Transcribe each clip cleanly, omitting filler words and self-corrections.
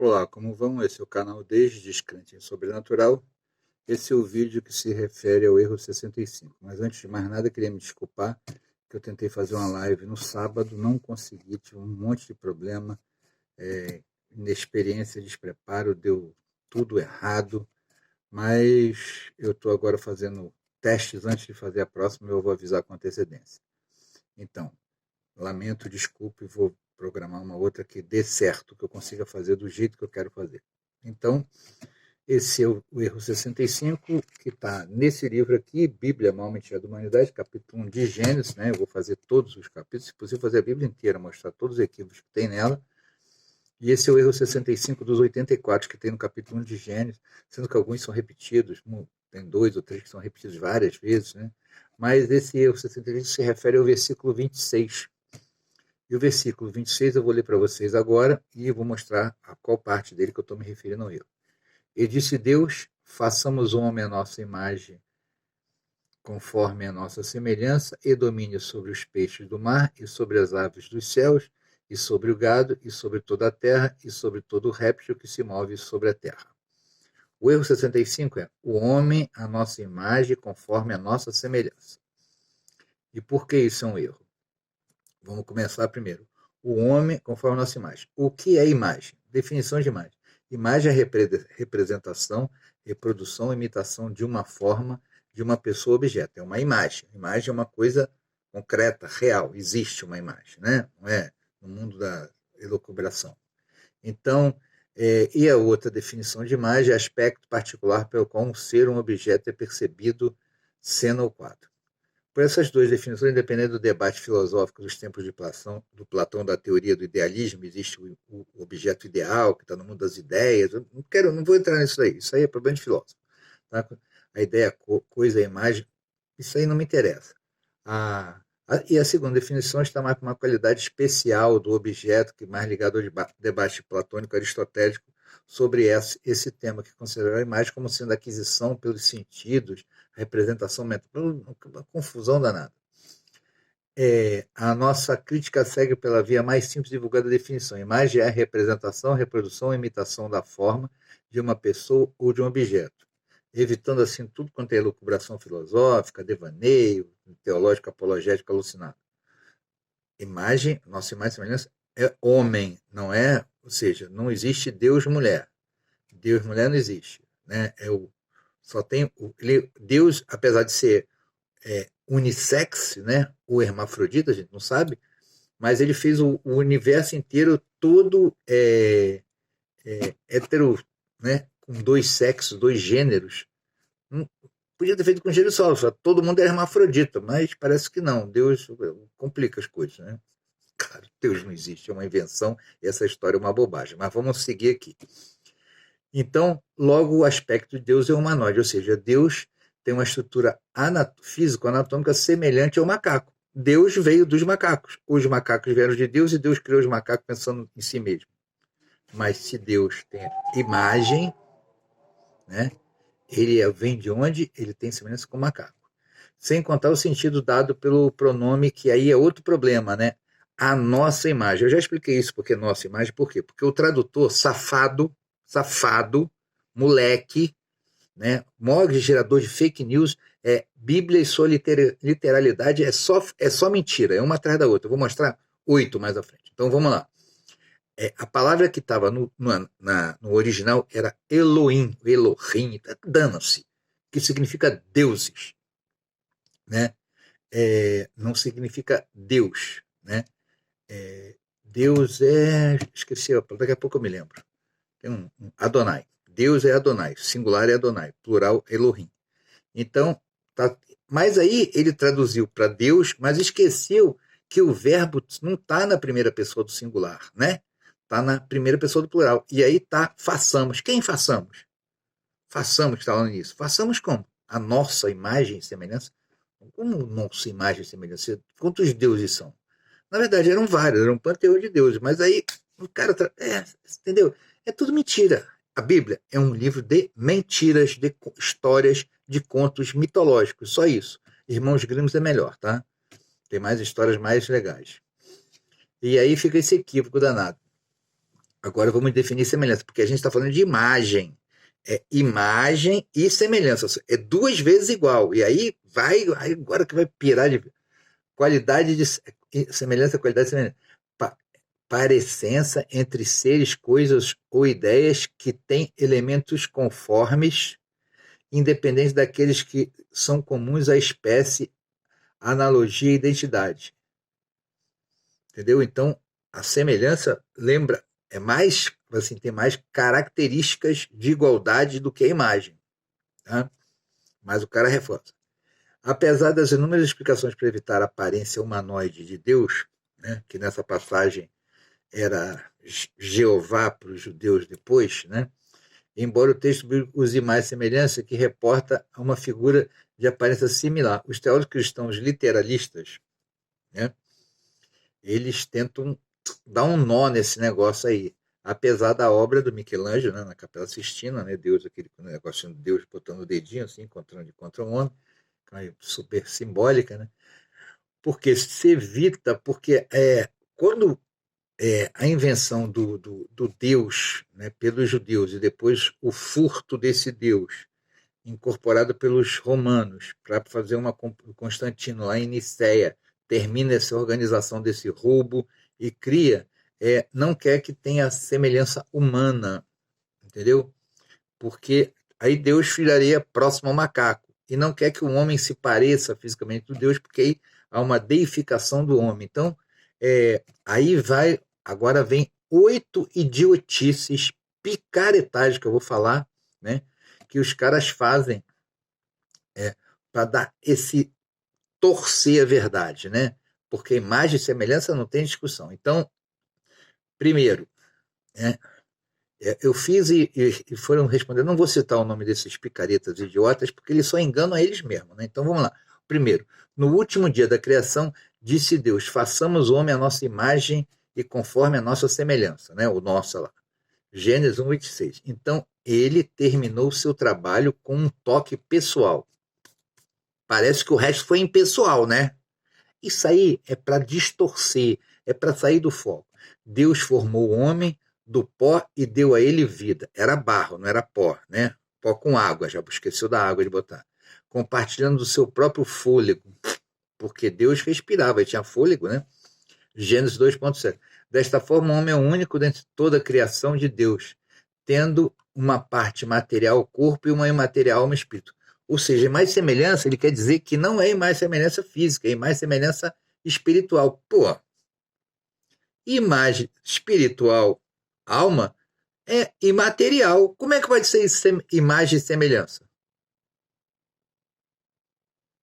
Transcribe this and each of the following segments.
Olá, como vão? Esse é o canal Desde Descrente em Sobrenatural. Esse é o vídeo que se refere ao erro 65. Mas antes de mais nada, queria me desculpar que eu tentei fazer uma live no sábado, não consegui, tive um monte de problema, inexperiência, despreparo, deu tudo errado. Mas eu estou agora fazendo testes antes de fazer a próxima, eu vou avisar com antecedência. Então, lamento, desculpe, vou programar uma outra que dê certo, que eu consiga fazer do jeito que eu quero fazer. Então, esse é o erro 65, que está nesse livro aqui, Bíblia, Mal Mentira da Humanidade, capítulo 1 de Gênesis, né? Eu vou fazer todos os capítulos, se possível fazer a Bíblia inteira, mostrar todos os equívocos que tem nela. E esse é o erro 65 dos 84 que tem no capítulo 1 de Gênesis, sendo que alguns são repetidos, tem 2 ou 3 que são repetidos várias vezes, né? Mas esse erro 65 se refere ao versículo 26. E o versículo 26 eu vou ler para vocês agora e vou mostrar a qual parte dele que eu estou me referindo ao erro. E disse Deus, façamos o homem à nossa imagem, conforme a nossa semelhança, e domine sobre os peixes do mar, e sobre as aves dos céus, e sobre o gado, e sobre toda a terra, e sobre todo o réptil que se move sobre a terra. O erro 65 é o homem à nossa imagem, conforme a nossa semelhança. E por que isso é um erro? Vamos começar primeiro. O homem conforme a nossa imagem. O que é imagem? Definição de imagem. Imagem é representação, reprodução, imitação de uma forma, de uma pessoa ou objeto. É uma imagem. Imagem é uma coisa concreta, real. Existe uma imagem, né? Não é no mundo da elucubração. Então, e a outra definição de imagem é aspecto particular pelo qual um ser ou um objeto é percebido, cena ou quadro. Por essas duas definições, independente do debate filosófico dos tempos de Platão, da teoria do idealismo, existe o objeto ideal, que está no mundo das ideias. Eu não vou entrar nisso aí. Isso aí é problema de filósofo. Tá? A ideia, coisa, a imagem, isso aí não me interessa. E a segunda definição está mais para uma qualidade especial do objeto, que mais ligado ao debate platônico aristotélico sobre esse tema, que considera a imagem como sendo a aquisição pelos sentidos, a representação mental, uma confusão danada. A nossa crítica segue pela via mais simples divulgada da definição. Imagem é a representação, reprodução, imitação da forma de uma pessoa ou de um objeto, evitando assim tudo quanto é elucubração filosófica, devaneio, teológico, apologético, alucinado. Nossa imagem e semelhança é homem, não é? Ou seja, não existe Deus-mulher. Deus-mulher não existe, né? Só tem Deus, apesar de ser unissex, né? O hermafrodita, a gente não sabe, mas ele fez o universo inteiro todo hetero, né? Com dois sexos, dois gêneros. Podia ter feito com gênero só todo mundo é hermafrodita, mas parece que não. Deus complica as coisas, né? Claro, Deus não existe, é uma invenção, essa história é uma bobagem, mas vamos seguir aqui. Então, logo o aspecto de Deus é humanoide, ou seja, Deus tem uma estrutura físico-anatômica semelhante ao macaco. Deus veio dos macacos. Os macacos vieram de Deus e Deus criou os macacos pensando em si mesmo. Mas se Deus tem imagem, né, ele vem de onde? Ele tem semelhança com o macaco. Sem contar o sentido dado pelo pronome, que aí é outro problema, né? A nossa imagem. Eu já expliquei isso, porque nossa imagem, por quê? Porque o tradutor, safado, moleque, né? Maior gerador de fake news, Bíblia e sua literalidade é só mentira, é uma atrás da outra. Eu vou mostrar 8 mais à frente. Então vamos lá. A palavra que estava no original era Elohim, dana-se, que significa deuses, né? Não significa Deus, né? Deus esqueci, daqui a pouco eu me lembro. Tem Adonai. Deus é Adonai, singular é Adonai, plural Elohim. Então, mas aí ele traduziu para Deus, mas esqueceu que o verbo não está na primeira pessoa do singular, né? Está na primeira pessoa do plural. E aí está façamos. Quem façamos? Façamos, está falando nisso. Façamos como? A nossa imagem e semelhança. Como nossa imagem e semelhança? Quantos deuses são? Na verdade, eram vários, era um panteão de deuses. Mas aí, o cara... entendeu? É tudo mentira. A Bíblia é um livro de mentiras, de histórias, de contos mitológicos. Só isso. Irmãos Grimm é melhor, tá? Tem mais histórias mais legais. E aí fica esse equívoco danado. Agora vamos definir semelhança, porque a gente está falando de imagem. É imagem e semelhança. É duas vezes igual. E aí agora que vai pirar de qualidade de semelhança, qualidade de semelhança. Parecença entre seres, coisas ou ideias que têm elementos conformes, independente daqueles que são comuns à espécie, analogia e identidade. Entendeu? Então, a semelhança lembra, é mais, assim, tem mais características de igualdade do que a imagem. Tá? Mas o cara reforça. Apesar das inúmeras explicações para evitar a aparência humanoide de Deus, né, que nessa passagem era Jeová para os judeus depois, né, embora o texto bíblico use mais semelhança, que reporta a uma figura de aparência similar. Os teólogos cristãos literalistas, né, eles tentam dar um nó nesse negócio aí. Apesar da obra do Michelangelo, né, na Capela Sistina, né, Deus, aquele negocinho de Deus botando o dedinho assim, contra um homem, super simbólica, né? Porque se evita, porque quando a invenção do Deus, né, pelos judeus, e depois o furto desse Deus, incorporado pelos romanos, para fazer uma Constantino lá em Nicéia, termina essa organização desse roubo e cria, não quer que tenha semelhança humana, entendeu? Porque aí Deus ficaria próximo ao macaco, e não quer que o homem se pareça fisicamente com Deus, porque aí há uma deificação do homem. Então, aí agora vem 8 idiotices, picaretagens que eu vou falar, né, que os caras fazem para dar esse torcer a verdade, né? Porque imagem e semelhança não tem discussão. Então, primeiro, né, eu fiz e foram responder. Não vou citar o nome desses picaretas idiotas, porque eles só enganam a eles mesmos. Né? Então vamos lá. Primeiro, no último dia da criação, disse Deus: façamos o homem à nossa imagem e conforme a nossa semelhança, né? O nosso lá. Gênesis 1:26. Então ele terminou o seu trabalho com um toque pessoal. Parece que o resto foi impessoal, né? Isso aí é para distorcer, é para sair do foco. Deus formou o homem do pó e deu a ele vida. Era barro, não era pó, né? Pó com água, já esqueceu da água de botar. Compartilhando do seu próprio fôlego, porque Deus respirava, ele tinha fôlego, né? Gênesis 2:7. Desta forma, o homem é o único dentre toda a criação de Deus, tendo uma parte material, corpo, e uma imaterial, alma e espírito. Ou seja, mais semelhança, ele quer dizer que não é mais semelhança física, é mais semelhança espiritual. Pô, imagem espiritual, alma, é imaterial. Como é que pode ser imagem e semelhança?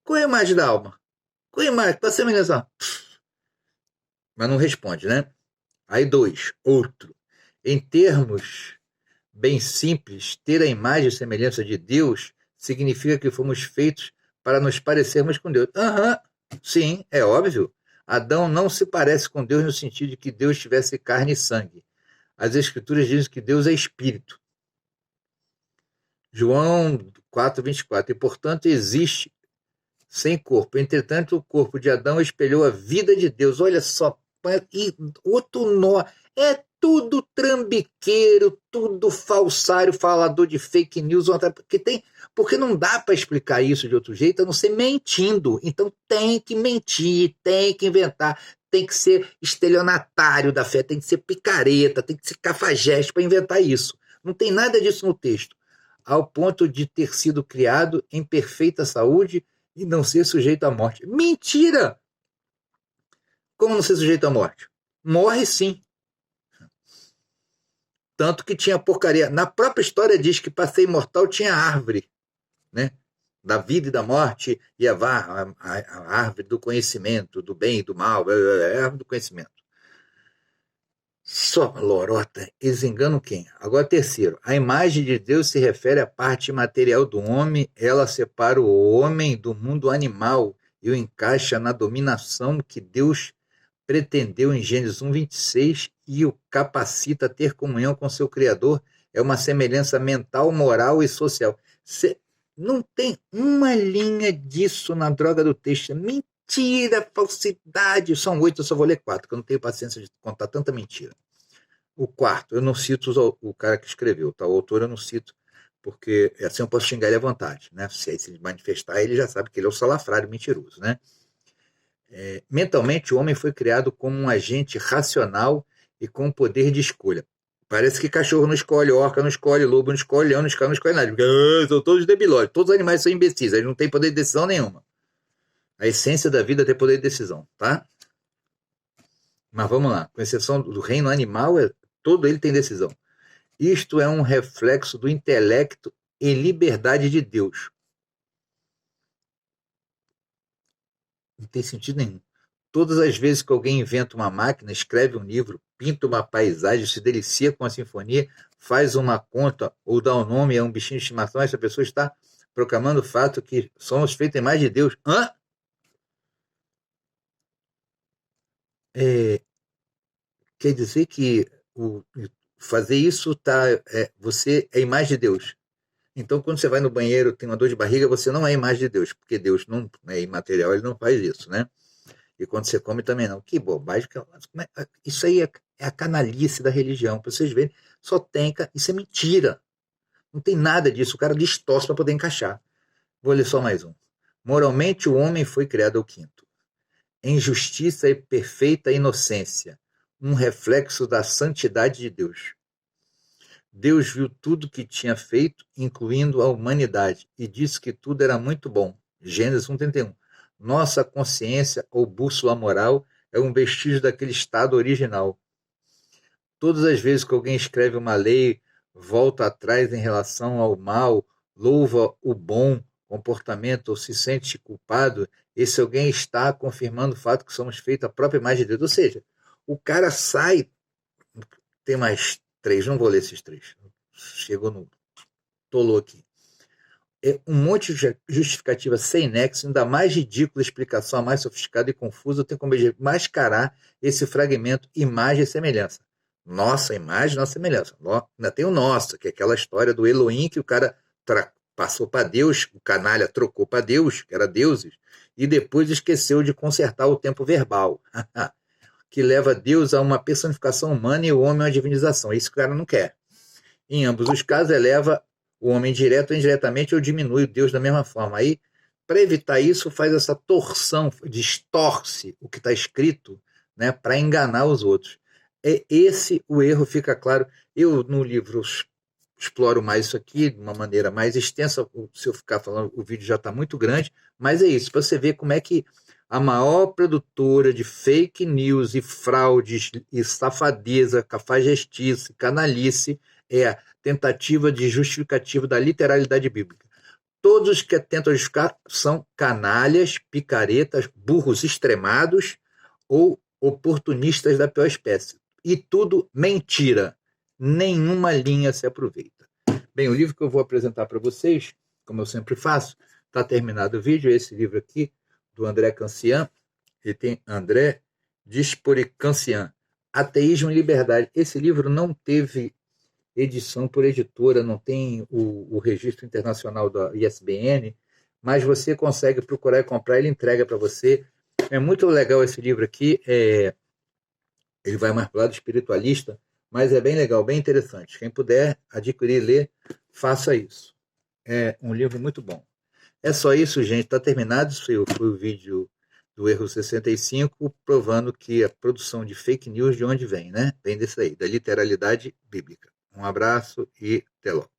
Qual é a imagem da alma? Qual é a imagem? Qual é a semelhança? Mas não responde, né? Aí outro. Em termos bem simples, ter a imagem e semelhança de Deus significa que fomos feitos para nos parecermos com Deus. Sim, é óbvio. Adão não se parece com Deus no sentido de que Deus tivesse carne e sangue. As Escrituras dizem que Deus é espírito. João 4:24. E, portanto, existe sem corpo. Entretanto, o corpo de Adão espelhou a vida de Deus. Olha só, e outro nó. É tudo trambiqueiro, tudo falsário, falador de fake news, porque não dá para explicar isso de outro jeito, a não ser mentindo. Então tem que mentir, tem que inventar, tem que ser estelionatário da fé, tem que ser picareta, tem que ser cafajeste para inventar isso. Não tem nada disso no texto. Ao ponto de ter sido criado em perfeita saúde e não ser sujeito à morte. Mentira! Como não ser sujeito à morte? Morre sim. Tanto que tinha porcaria. Na própria história diz que para ser imortal tinha árvore, né? Da vida e da morte, e a árvore do conhecimento, do bem e do mal, a árvore do conhecimento. Só lorota, eles enganam quem? Agora, terceiro, a imagem de Deus se refere à parte material do homem, ela separa o homem do mundo animal e o encaixa na dominação que Deus pretendeu em Gênesis 1:26 e o capacita a ter comunhão com seu Criador. É uma semelhança mental, moral e social. Não tem uma linha disso na droga do texto. Mentira, falsidade. São 8, eu só vou ler 4, porque eu não tenho paciência de contar tanta mentira. O quarto, eu não cito o cara que escreveu, tá? O autor eu não cito, porque assim eu posso xingar ele à vontade, né? Se ele manifestar, ele já sabe que ele é o salafrário mentiroso, né? Mentalmente, o homem foi criado como um agente racional e com poder de escolha. Parece que cachorro não escolhe, orca não escolhe, lobo não escolhe, leão não escolhe, não escolhe nada. Porque, são todos debilóides, todos os animais são imbecis, eles não têm poder de decisão nenhuma. A essência da vida é ter poder de decisão, tá? Mas vamos lá, com exceção do reino animal, todo ele tem decisão. Isto é um reflexo do intelecto e liberdade de Deus. Não tem sentido nenhum. Todas as vezes que alguém inventa uma máquina, escreve um livro, pinta uma paisagem, se delicia com a sinfonia, faz uma conta ou dá um nome a um bichinho de estimação, essa pessoa está proclamando o fato que somos feitos em imagem de Deus. Hã? É, quer dizer que fazer isso você é imagem de Deus. Então, quando você vai no banheiro, tem uma dor de barriga, você não é imagem de Deus, porque Deus não é imaterial, ele não faz isso, né? E quando você come também não. Que bobagem. Isso aí é a canalice da religião. Para vocês verem, só tem. Isso é mentira. Não tem nada disso. O cara distorce para poder encaixar. Vou ler só mais um. Moralmente, o homem foi criado ao quinto. Em justiça e perfeita inocência. Um reflexo da santidade de Deus. Deus viu tudo que tinha feito, incluindo a humanidade, e disse que tudo era muito bom. Gênesis 1:31. Nossa consciência ou bússola moral é um vestígio daquele estado original. Todas as vezes que alguém escreve uma lei, volta atrás em relação ao mal, louva o bom comportamento ou se sente culpado, esse alguém está confirmando o fato que somos feitos à própria imagem de Deus. Ou seja, o cara sai. Tem mais três, não vou ler esses três. Chegou no. Tolou aqui. É um monte de justificativa sem nexo, ainda mais ridícula explicação, a mais sofisticada e confusa, tem como mascarar esse fragmento imagem e semelhança. Nossa imagem, nossa semelhança. Ainda tem o nosso, que é aquela história do Elohim que o cara passou para Deus, o canalha trocou para Deus, que era deuses, e depois esqueceu de consertar o tempo verbal, que leva Deus a uma personificação humana e o homem a uma divinização. É isso que o cara não quer. Em ambos os casos, eleva o homem direto ou indiretamente ou diminui o Deus da mesma forma. Aí, para evitar isso, faz essa torção, distorce o que está escrito, né, para enganar os outros. É esse o erro, fica claro. Eu, no livro, exploro mais isso aqui de uma maneira mais extensa. Se eu ficar falando, o vídeo já está muito grande, mas é isso, para você ver como é que a maior produtora de fake news e fraudes e safadeza, cafajestice, canalice, é a tentativa de justificativa da literalidade bíblica. Todos os que tentam justificar são canalhas, picaretas, burros extremados ou oportunistas da pior espécie. E tudo mentira. Nenhuma linha se aproveita. Bem, o livro que eu vou apresentar para vocês, como eu sempre faço, está terminado o vídeo, esse livro aqui, do André Cancian, ele tem André Disporicancian, Ateísmo e Liberdade. Esse livro não teve edição por editora, não tem o registro internacional da ISBN, mas você consegue procurar e comprar, ele entrega para você. É muito legal esse livro aqui, ele vai mais para o lado espiritualista, mas é bem legal, bem interessante. Quem puder adquirir e ler, faça isso. É um livro muito bom. É só isso, gente. Está terminado. Isso foi o vídeo do Erro 65, provando que a produção de fake news de onde vem, né? Vem desse aí, da literalidade bíblica. Um abraço e até logo.